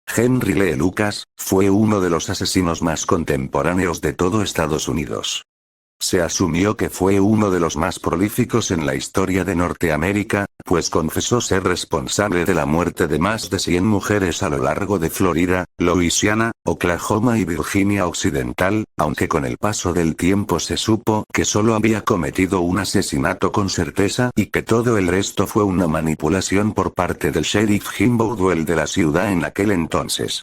Henry Lee Lucas fue uno de los asesinos más contemporáneos de todo Estados Unidos. Se asumió que fue uno de los más prolíficos en la historia de Norteamérica, pues confesó ser responsable de la muerte de más de 100 mujeres a lo largo de Florida, Louisiana, Oklahoma y Virginia Occidental, aunque con el paso del tiempo se supo que solo había cometido un asesinato con certeza y que todo el resto fue una manipulación por parte del sheriff Jim Bowdell de la ciudad en aquel entonces.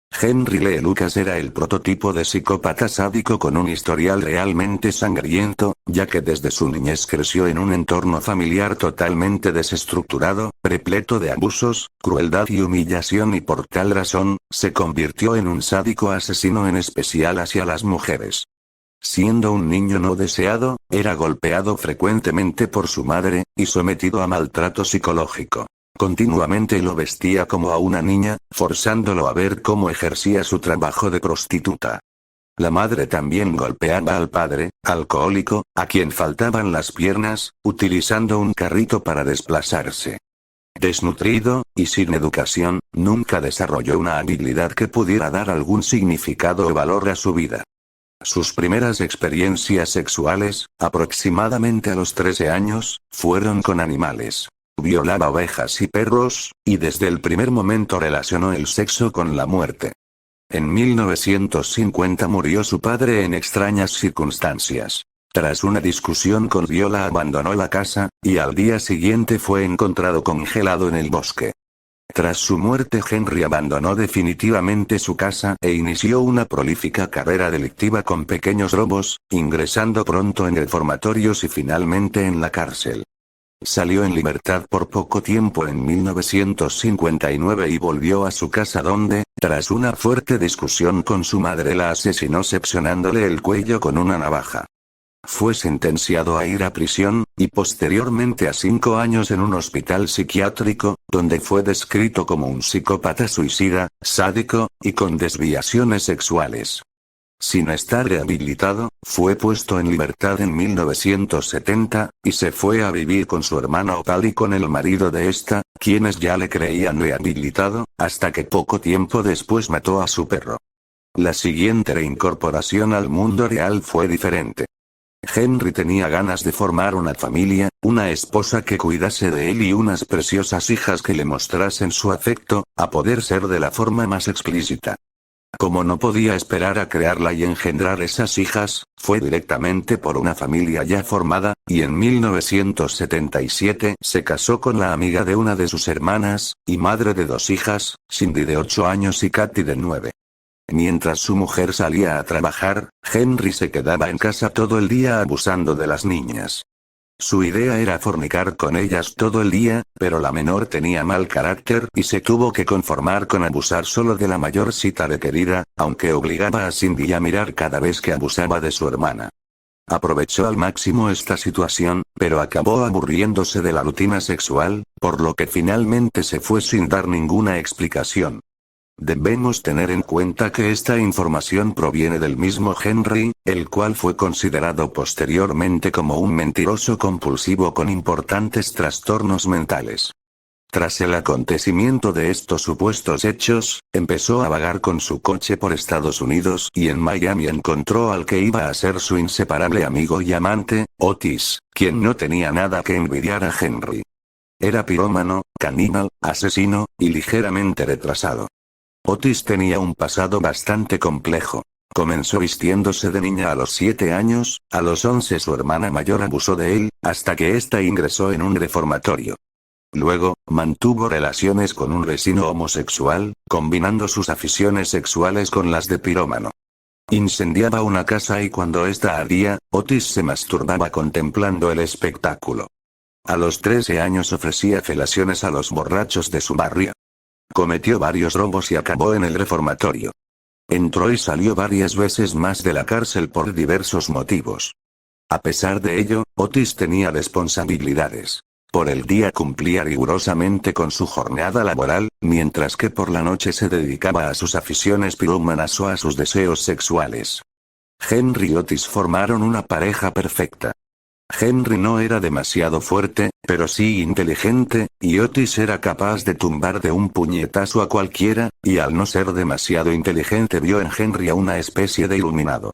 Henry Lee Lucas era el prototipo de psicópata sádico con un historial realmente sangriento, ya que desde su niñez creció en un entorno familiar totalmente desestructurado, repleto de abusos, crueldad y humillación y por tal razón, se convirtió en un sádico asesino en especial hacia las mujeres. Siendo un niño no deseado, era golpeado frecuentemente por su madre, y sometido a maltrato psicológico. Continuamente lo vestía como a una niña, forzándolo a ver cómo ejercía su trabajo de prostituta. La madre también golpeaba al padre, alcohólico, a quien faltaban las piernas, utilizando un carrito para desplazarse. Desnutrido, y sin educación, nunca desarrolló una habilidad que pudiera dar algún significado o valor a su vida. Sus primeras experiencias sexuales, aproximadamente a los 13 años, fueron con animales. Violaba ovejas y perros, y desde el primer momento relacionó el sexo con la muerte. En 1950 murió su padre en extrañas circunstancias. Tras una discusión con Viola abandonó la casa, y al día siguiente fue encontrado congelado en el bosque. Tras su muerte Henry abandonó definitivamente su casa e inició una prolífica carrera delictiva con pequeños robos, ingresando pronto en reformatorios y finalmente en la cárcel. Salió en libertad por poco tiempo en 1959 y volvió a su casa donde, tras una fuerte discusión con su madre, la asesinó seccionándole el cuello con una navaja. Fue sentenciado a ir a prisión, y posteriormente a 5 años en un hospital psiquiátrico, donde fue descrito como un psicópata suicida, sádico, y con desviaciones sexuales. Sin estar rehabilitado, fue puesto en libertad en 1970, y se fue a vivir con su hermana Opal y con el marido de esta, quienes ya le creían rehabilitado, hasta que poco tiempo después mató a su perro. La siguiente reincorporación al mundo real fue diferente. Henry tenía ganas de formar una familia, una esposa que cuidase de él y unas preciosas hijas que le mostrasen su afecto, a poder ser de la forma más explícita. Como no podía esperar a crearla y engendrar esas hijas, fue directamente por una familia ya formada, y en 1977 se casó con la amiga de una de sus hermanas, y madre de 2 hijas, Cindy de 8 años y Katy de 9. Mientras su mujer salía a trabajar, Henry se quedaba en casa todo el día abusando de las niñas. Su idea era fornicar con ellas todo el día, pero la menor tenía mal carácter y se tuvo que conformar con abusar solo de la mayorcita de querida, aunque obligaba a Cindy a mirar cada vez que abusaba de su hermana. Aprovechó al máximo esta situación, pero acabó aburriéndose de la rutina sexual, por lo que finalmente se fue sin dar ninguna explicación. Debemos tener en cuenta que esta información proviene del mismo Henry, el cual fue considerado posteriormente como un mentiroso compulsivo con importantes trastornos mentales. Tras el acontecimiento de estos supuestos hechos, empezó a vagar con su coche por Estados Unidos y en Miami encontró al que iba a ser su inseparable amigo y amante, Otis, quien no tenía nada que envidiar a Henry. Era pirómano, caníbal, asesino, y ligeramente retrasado. Otis tenía un pasado bastante complejo. Comenzó vistiéndose de niña a los 7 años, a los 11 su hermana mayor abusó de él, hasta que ésta ingresó en un reformatorio. Luego, mantuvo relaciones con un vecino homosexual, combinando sus aficiones sexuales con las de pirómano. Incendiaba una casa y cuando ésta ardía, Otis se masturbaba contemplando el espectáculo. A los 13 años ofrecía felaciones a los borrachos de su barrio. Cometió varios robos y acabó en el reformatorio. Entró y salió varias veces más de la cárcel por diversos motivos. A pesar de ello, Otis tenía responsabilidades. Por el día cumplía rigurosamente con su jornada laboral, mientras que por la noche se dedicaba a sus aficiones pirómanas o a sus deseos sexuales. Henry y Otis formaron una pareja perfecta. Henry no era demasiado fuerte, pero sí inteligente, y Otis era capaz de tumbar de un puñetazo a cualquiera, y al no ser demasiado inteligente vio en Henry a una especie de iluminado.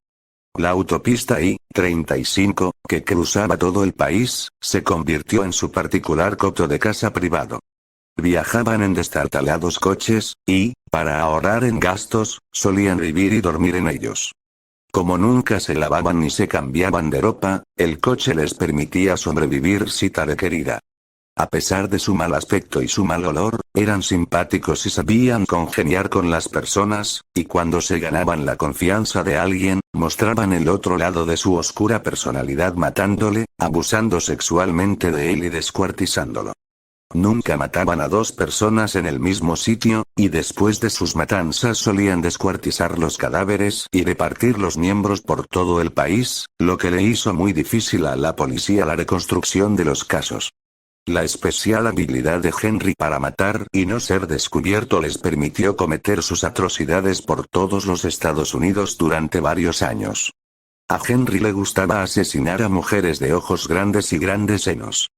La autopista I-35, que cruzaba todo el país, se convirtió en su particular coto de casa privado. Viajaban en destartalados coches, y, para ahorrar en gastos, solían vivir y dormir en ellos. Como nunca se lavaban ni se cambiaban de ropa, el coche les permitía sobrevivir si tal requerida. A pesar de su mal aspecto y su mal olor, eran simpáticos y sabían congeniar con las personas, y cuando se ganaban la confianza de alguien, mostraban el otro lado de su oscura personalidad matándole, abusando sexualmente de él y descuartizándolo. Nunca mataban a dos personas en el mismo sitio, y después de sus matanzas solían descuartizar los cadáveres y repartir los miembros por todo el país, lo que le hizo muy difícil a la policía la reconstrucción de los casos. La especial habilidad de Henry para matar y no ser descubierto les permitió cometer sus atrocidades por todos los Estados Unidos durante varios años. A Henry le gustaba asesinar a mujeres de ojos grandes y grandes senos.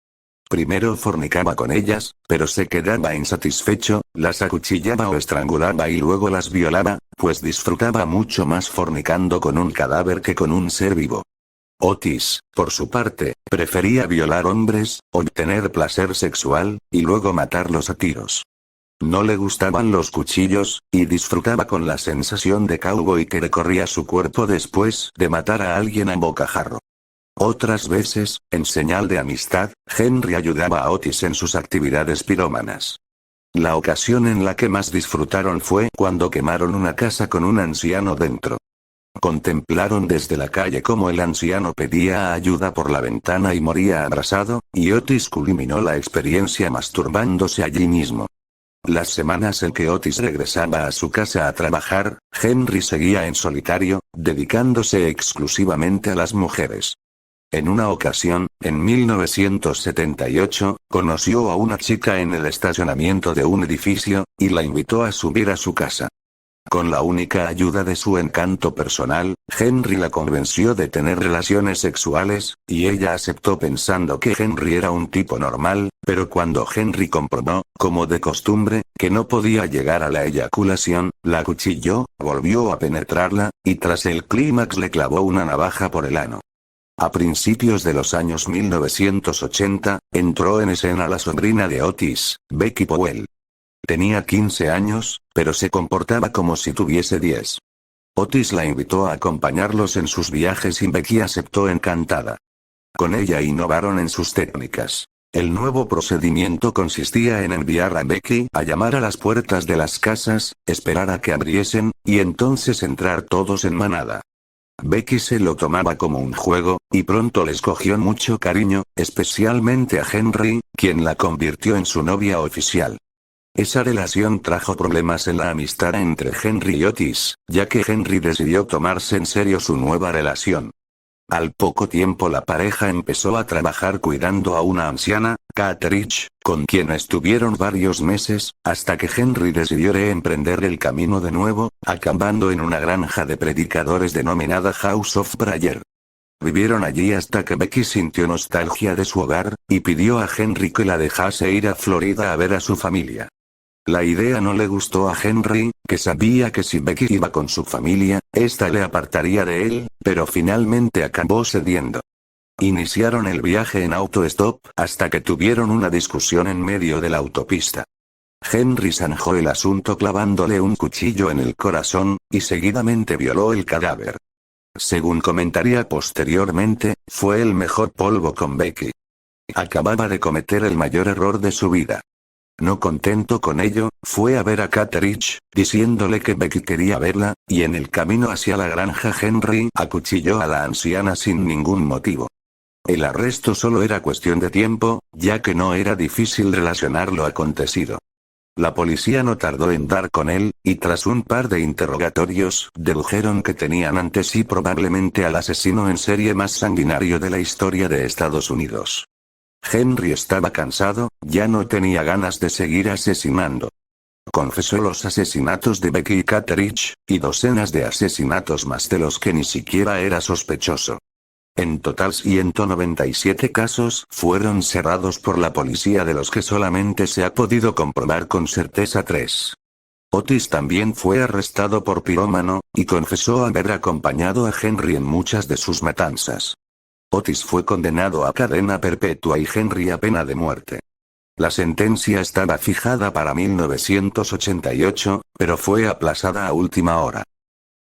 Primero fornicaba con ellas, pero se quedaba insatisfecho, las acuchillaba o estrangulaba y luego las violaba, pues disfrutaba mucho más fornicando con un cadáver que con un ser vivo. Otis, por su parte, prefería violar hombres, obtener placer sexual, y luego matarlos a tiros. No le gustaban los cuchillos, y disfrutaba con la sensación de cowboy que recorría su cuerpo después de matar a alguien a bocajarro. Otras veces, en señal de amistad, Henry ayudaba a Otis en sus actividades pirómanas. La ocasión en la que más disfrutaron fue cuando quemaron una casa con un anciano dentro. Contemplaron desde la calle cómo el anciano pedía ayuda por la ventana y moría abrasado, y Otis culminó la experiencia masturbándose allí mismo. Las semanas en que Otis regresaba a su casa a trabajar, Henry seguía en solitario, dedicándose exclusivamente a las mujeres. En una ocasión, en 1978, conoció a una chica en el estacionamiento de un edificio, y la invitó a subir a su casa. Con la única ayuda de su encanto personal, Henry la convenció de tener relaciones sexuales, y ella aceptó pensando que Henry era un tipo normal, pero cuando Henry comprobó, como de costumbre, que no podía llegar a la eyaculación, la acuchilló, volvió a penetrarla, y tras el clímax le clavó una navaja por el ano. A principios de los años 1980, entró en escena la sobrina de Otis, Becky Powell. Tenía 15 años, pero se comportaba como si tuviese 10. Otis la invitó a acompañarlos en sus viajes y Becky aceptó encantada. Con ella innovaron en sus técnicas. El nuevo procedimiento consistía en enviar a Becky a llamar a las puertas de las casas, esperar a que abriesen, y entonces entrar todos en manada. Becky se lo tomaba como un juego, y pronto les cogió mucho cariño, especialmente a Henry, quien la convirtió en su novia oficial. Esa relación trajo problemas en la amistad entre Henry y Otis, ya que Henry decidió tomarse en serio su nueva relación. Al poco tiempo la pareja empezó a trabajar cuidando a una anciana, Kate Rich, con quien estuvieron varios meses, hasta que Henry decidió reemprender el camino de nuevo, acabando en una granja de predicadores denominada House of Prayer. Vivieron allí hasta que Becky sintió nostalgia de su hogar, y pidió a Henry que la dejase ir a Florida a ver a su familia. La idea no le gustó a Henry, que sabía que si Becky iba con su familia, ésta le apartaría de él, pero finalmente acabó cediendo. Iniciaron el viaje en autostop hasta que tuvieron una discusión en medio de la autopista. Henry zanjó el asunto clavándole un cuchillo en el corazón, y seguidamente violó el cadáver. Según comentaría posteriormente, fue el mejor polvo con Becky. Acababa de cometer el mayor error de su vida. No contento con ello, fue a ver a Kate Rich, diciéndole que Becky quería verla, y en el camino hacia la granja Henry acuchilló a la anciana sin ningún motivo. El arresto solo era cuestión de tiempo, ya que no era difícil relacionar lo acontecido. La policía no tardó en dar con él, y tras un par de interrogatorios, dedujeron que tenían ante sí probablemente al asesino en serie más sanguinario de la historia de Estados Unidos. Henry estaba cansado, ya no tenía ganas de seguir asesinando. Confesó los asesinatos de Becky y Kate Rich, y docenas de asesinatos más de los que ni siquiera era sospechoso. En total 197 casos fueron cerrados por la policía, de los que solamente se ha podido comprobar con certeza 3. Otis también fue arrestado por pirómano, y confesó haber acompañado a Henry en muchas de sus matanzas. Otis fue condenado a cadena perpetua y Henry a pena de muerte. La sentencia estaba fijada para 1988, pero fue aplazada a última hora.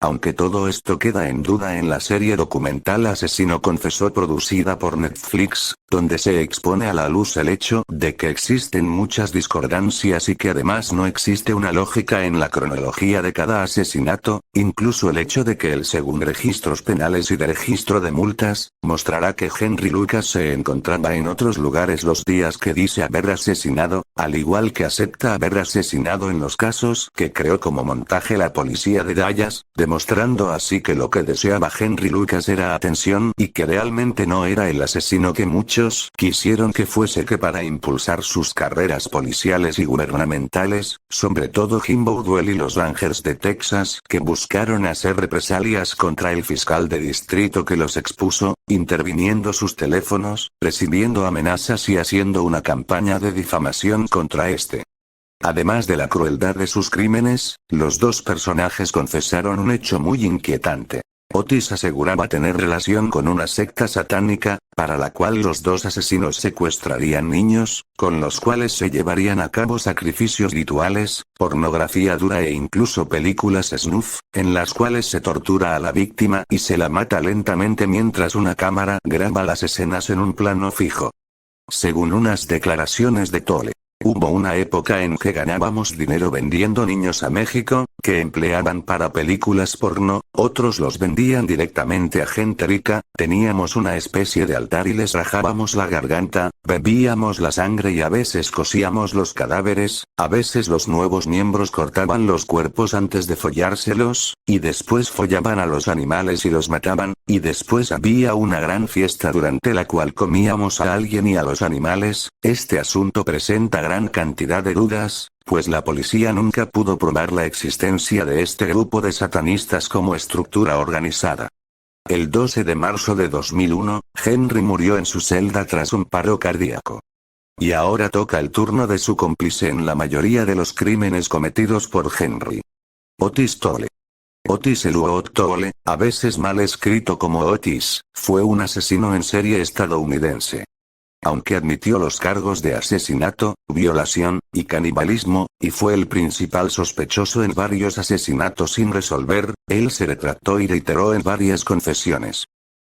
Aunque todo esto queda en duda en la serie documental Asesino Confesó producida por Netflix, donde se expone a la luz el hecho de que existen muchas discordancias y que además no existe una lógica en la cronología de cada asesinato, incluso el hecho de que según registros penales y de registro de multas, mostrará que Henry Lucas se encontraba en otros lugares los días que dice haber asesinado, al igual que acepta haber asesinado en los casos que creó como montaje la policía de Dallas, demostrando así que lo que deseaba Henry Lucas era atención y que realmente no era el asesino que muchos quisieron que fuese, que para impulsar sus carreras policiales y gubernamentales, sobre todo Jim Bowdwell y los Rangers de Texas, que buscaron hacer represalias contra el fiscal de distrito que los expuso, interviniendo sus teléfonos, recibiendo amenazas y haciendo una campaña de difamación contra este. Además de la crueldad de sus crímenes, los dos personajes confesaron un hecho muy inquietante. Otis aseguraba tener relación con una secta satánica, para la cual los dos asesinos secuestrarían niños, con los cuales se llevarían a cabo sacrificios rituales, pornografía dura e incluso películas snuff, en las cuales se tortura a la víctima y se la mata lentamente mientras una cámara graba las escenas en un plano fijo. Según unas declaraciones de Toole, hubo una época en que ganábamos dinero vendiendo niños a México, que empleaban para películas porno, otros los vendían directamente a gente rica, teníamos una especie de altar y les rajábamos la garganta, bebíamos la sangre y a veces cosíamos los cadáveres, a veces los nuevos miembros cortaban los cuerpos antes de follárselos, y después follaban a los animales y los mataban, y después había una gran fiesta durante la cual comíamos a alguien y a los animales. Este asunto presenta gran cantidad de dudas, pues la policía nunca pudo probar la existencia de este grupo de satanistas como estructura organizada. El 12 de marzo de 2001, Henry murió en su celda tras un paro cardíaco. Y ahora toca el turno de su cómplice en la mayoría de los crímenes cometidos por Henry. Otis Toole. Otis Eliot Toole, a veces mal escrito como Otis, fue un asesino en serie estadounidense. Aunque admitió los cargos de asesinato, violación, y canibalismo, y fue el principal sospechoso en varios asesinatos sin resolver, él se retractó y reiteró en varias confesiones.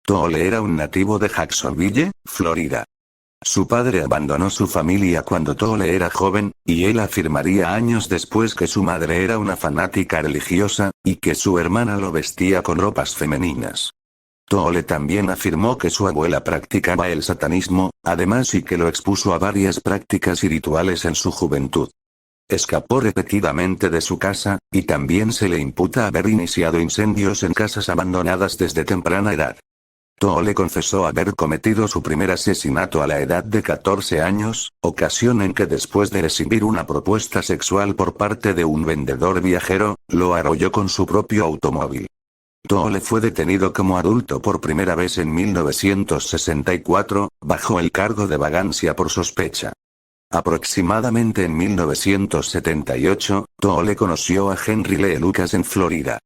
Toole era un nativo de Jacksonville, Florida. Su padre abandonó su familia cuando Toole era joven, y él afirmaría años después que su madre era una fanática religiosa, y que su hermana lo vestía con ropas femeninas. Toole también afirmó que su abuela practicaba el satanismo, además y que lo expuso a varias prácticas y rituales en su juventud. Escapó repetidamente de su casa, y también se le imputa haber iniciado incendios en casas abandonadas desde temprana edad. Toole confesó haber cometido su primer asesinato a la edad de 14 años, ocasión en que después de recibir una propuesta sexual por parte de un vendedor viajero, lo arrolló con su propio automóvil. Toole fue detenido como adulto por primera vez en 1964, bajo el cargo de vagancia por sospecha. Aproximadamente en 1978, Toole conoció a Henry Lee Lucas en Florida.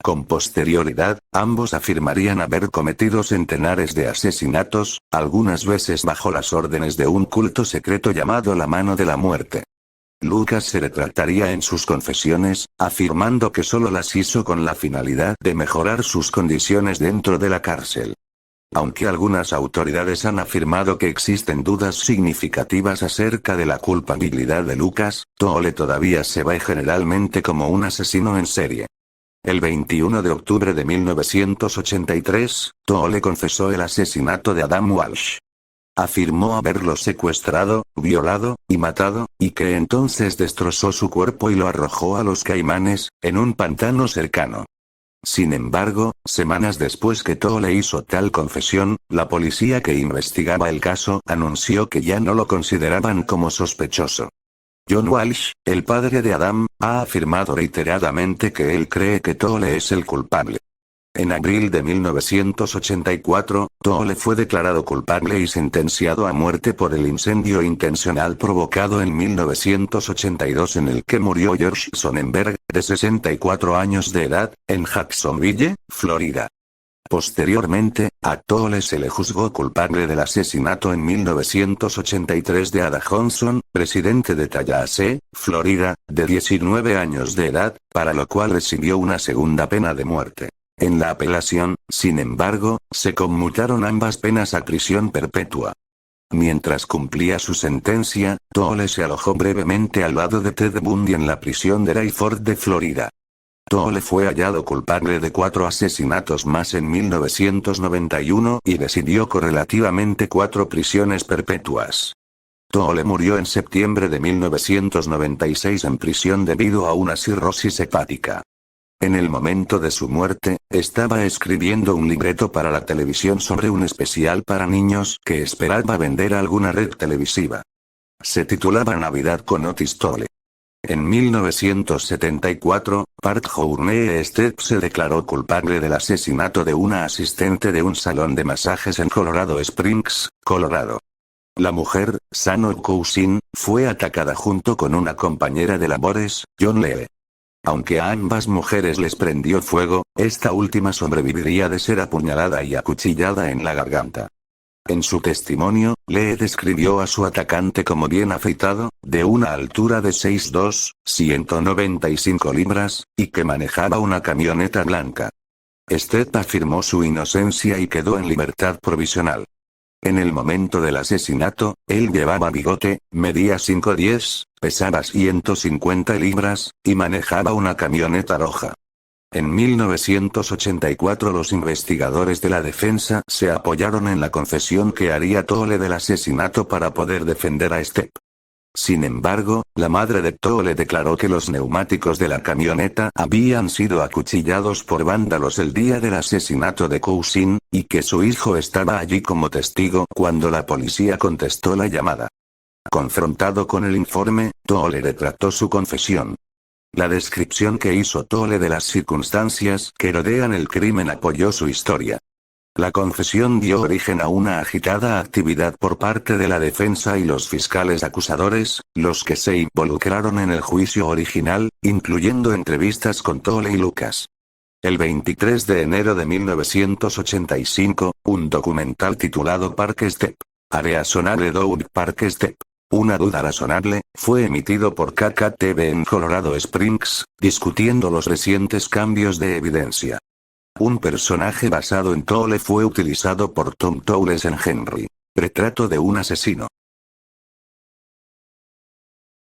Con posterioridad, ambos afirmarían haber cometido centenares de asesinatos, algunas veces bajo las órdenes de un culto secreto llamado la Mano de la Muerte. Lucas se retractaría en sus confesiones, afirmando que solo las hizo con la finalidad de mejorar sus condiciones dentro de la cárcel. Aunque algunas autoridades han afirmado que existen dudas significativas acerca de la culpabilidad de Lucas, Toole todavía se ve generalmente como un asesino en serie. El 21 de octubre de 1983, Toole confesó el asesinato de Adam Walsh. Afirmó haberlo secuestrado, violado, y matado, y que entonces destrozó su cuerpo y lo arrojó a los Caimanes, en un pantano cercano. Sin embargo, semanas después que Toole hizo tal confesión, la policía que investigaba el caso anunció que ya no lo consideraban como sospechoso. John Walsh, el padre de Adam, ha afirmado reiteradamente que él cree que Toole es el culpable. En abril de 1984, Toole fue declarado culpable y sentenciado a muerte por el incendio intencional provocado en 1982 en el que murió George Sonnenberg, de 64 años de edad, en Jacksonville, Florida. Posteriormente, a Toole se le juzgó culpable del asesinato en 1983 de Ada Johnson, residente de Tallahassee, Florida, de 19 años de edad, para lo cual recibió una segunda pena de muerte. En la apelación, sin embargo, se conmutaron ambas penas a prisión perpetua. Mientras cumplía su sentencia, Toole se alojó brevemente al lado de Ted Bundy en la prisión de Rayford de Florida. Toole fue hallado culpable de 4 asesinatos más en 1991 y recibió correlativamente 4 prisiones perpetuas. Toole murió en septiembre de 1996 en prisión debido a una cirrosis hepática. En el momento de su muerte, estaba escribiendo un libreto para la televisión sobre un especial para niños que esperaba vender a alguna red televisiva. Se titulaba Navidad con Otis Toole. En 1974, Park Hourney-Stepp se declaró culpable del asesinato de una asistente de un salón de masajes en Colorado Springs, Colorado. La mujer, Sano Cousin, fue atacada junto con una compañera de labores, John Lee. Aunque a ambas mujeres les prendió fuego, esta última sobreviviría de ser apuñalada y acuchillada en la garganta. En su testimonio, Lee describió a su atacante como bien afeitado, de una altura de 6'2", 195 libras, y que manejaba una camioneta blanca. Stepp afirmó su inocencia y quedó en libertad provisional. En el momento del asesinato, él llevaba bigote, medía 5'10", pesaba 150 libras, y manejaba una camioneta roja. En 1984 los investigadores de la defensa se apoyaron en la confesión que haría Toole del asesinato para poder defender a Stepp. Sin embargo, la madre de Toole declaró que los neumáticos de la camioneta habían sido acuchillados por vándalos el día del asesinato de Cousin, y que su hijo estaba allí como testigo cuando la policía contestó la llamada. Confrontado con el informe, Toole retractó su confesión. La descripción que hizo Toole de las circunstancias que rodean el crimen apoyó su historia. La confesión dio origen a una agitada actividad por parte de la defensa y los fiscales acusadores, los que se involucraron en el juicio original, incluyendo entrevistas con Toole y Lucas. El 23 de enero de 1985, un documental titulado Park Stepp. A Reasonable Doubt Park Stepp. Una duda razonable, fue emitido por KKTV en Colorado Springs, discutiendo los recientes cambios de evidencia. Un personaje basado en Toole fue utilizado por Tom Towles en Henry. Retrato de un asesino.